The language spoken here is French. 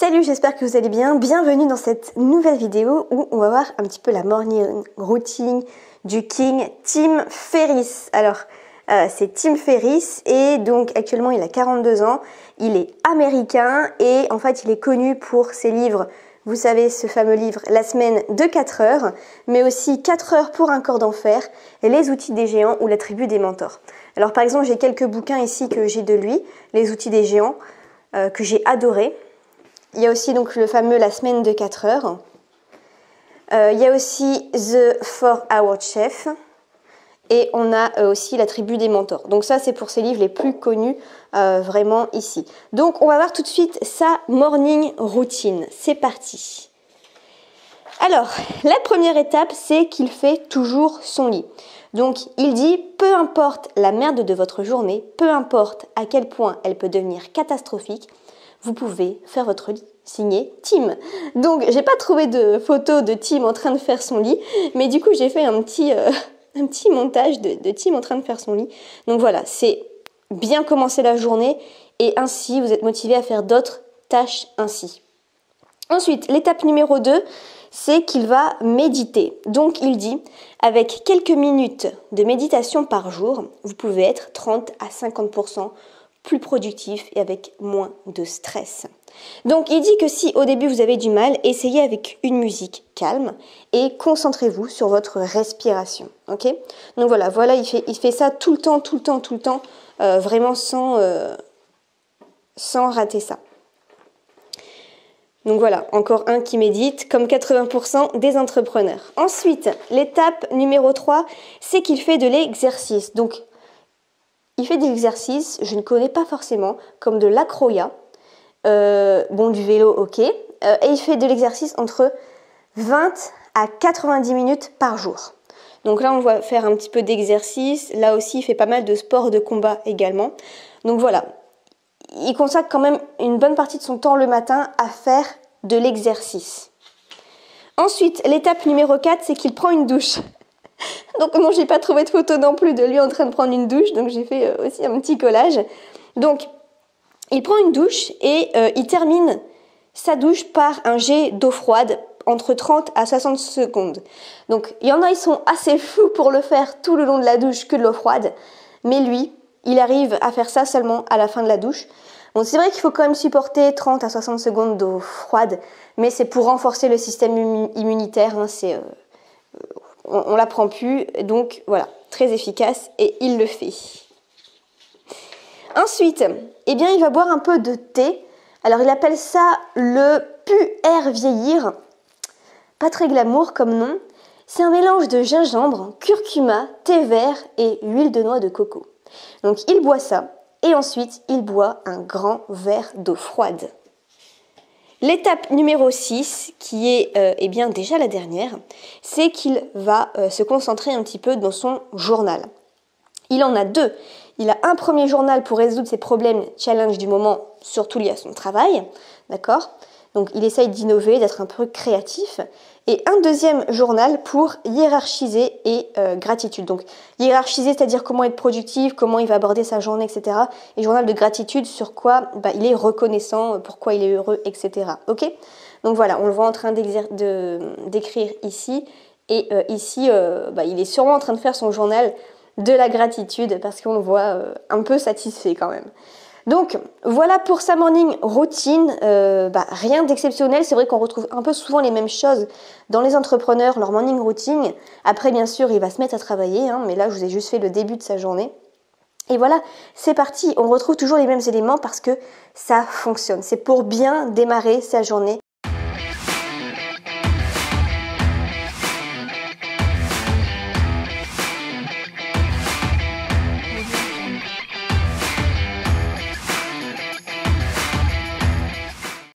Salut, j'espère que vous allez bien. Bienvenue dans cette nouvelle vidéo où on va voir un petit peu la morning routine du King Tim Ferriss. Alors, c'est Tim Ferriss et donc actuellement il a 42 ans. Il est américain et en fait il est connu pour ses livres. Vous savez, ce fameux livre La semaine de 4 heures, mais aussi 4 heures pour un corps d'enfer, Les outils des géants ou La tribu des mentors. Alors par exemple, j'ai quelques bouquins ici que j'ai de lui, Les outils des géants, que j'ai adoré. Il y a aussi donc le fameux La semaine de 4 heures. Il y a aussi The 4-Hour Chef. Et on a aussi La tribu des mentors. Donc ça, c'est pour ses livres les plus connus vraiment ici. Donc on va voir tout de suite sa morning routine. C'est parti. Alors, la première étape, c'est qu'il fait toujours son lit. Donc il dit, peu importe la merde de votre journée, peu importe à quel point elle peut devenir catastrophique, vous pouvez faire votre lit. Signé Tim. Donc j'ai pas trouvé de photo de Tim en train de faire son lit, mais du coup j'ai fait un petit montage de Tim en train de faire son lit. Donc voilà, c'est bien commencer la journée et ainsi vous êtes motivé à faire d'autres tâches ainsi. Ensuite, l'étape numéro 2, c'est qu'il va méditer. Donc il dit, avec quelques minutes de méditation par jour, vous pouvez être 30 à 50% plus productif et avec moins de stress. Donc il dit que si au début vous avez du mal, essayez avec une musique calme et concentrez-vous sur votre respiration. Ok? Donc voilà, il fait ça tout le temps, vraiment sans rater ça. Donc voilà, encore un qui médite, comme 80% des entrepreneurs. Ensuite, l'étape numéro 3, c'est qu'il fait de l'exercice. Donc il fait des exercices, je ne connais pas forcément, comme de l'acroyoga, du vélo, ok, et il fait de l'exercice entre 20 à 90 minutes par jour. Donc là, on va faire un petit peu d'exercice. Là aussi, il fait pas mal de sports de combat également. Donc voilà, il consacre quand même une bonne partie de son temps le matin à faire de l'exercice. Ensuite, l'étape numéro 4, c'est qu'il prend une douche. Donc non, j'ai pas trouvé de photo non plus de lui en train de prendre une douche, donc j'ai fait aussi un petit collage. Donc, il prend une douche et il termine sa douche par un jet d'eau froide entre 30 à 60 secondes. Donc, il y en a, ils sont assez fous pour le faire tout le long de la douche que de l'eau froide, mais lui, il arrive à faire ça seulement à la fin de la douche. Bon, c'est vrai qu'il faut quand même supporter 30 à 60 secondes d'eau froide, mais c'est pour renforcer le système immunitaire, hein, on l'apprend plus, donc voilà, très efficace et il le fait. Ensuite, eh bien, il va boire un peu de thé. Alors, il appelle ça le puer vieillir. Pas très glamour comme nom. C'est un mélange de gingembre, curcuma, thé vert et huile de noix de coco. Donc, il boit ça et ensuite, il boit un grand verre d'eau froide. L'étape numéro 6, qui est eh bien déjà la dernière, c'est qu'il va se concentrer un petit peu dans son journal. Il en a deux. Il a un premier journal pour résoudre ses problèmes challenge du moment, surtout liés à son travail, d'accord? Donc il essaye d'innover, d'être un peu créatif. Et un deuxième journal pour hiérarchiser et gratitude. Donc hiérarchiser, c'est-à-dire comment être productif, comment il va aborder sa journée, etc. Et journal de gratitude sur quoi il est reconnaissant, pourquoi il est heureux, etc. Ok? Donc voilà, on le voit en train d'écrire ici. Et ici, il est sûrement en train de faire son journal de la gratitude parce qu'on le voit un peu satisfait quand même. Donc voilà pour sa morning routine, rien d'exceptionnel, c'est vrai qu'on retrouve un peu souvent les mêmes choses dans les entrepreneurs, leur morning routine. Après bien sûr il va se mettre à travailler, mais là je vous ai juste fait le début de sa journée. Et voilà, c'est parti, on retrouve toujours les mêmes éléments parce que ça fonctionne, c'est pour bien démarrer sa journée.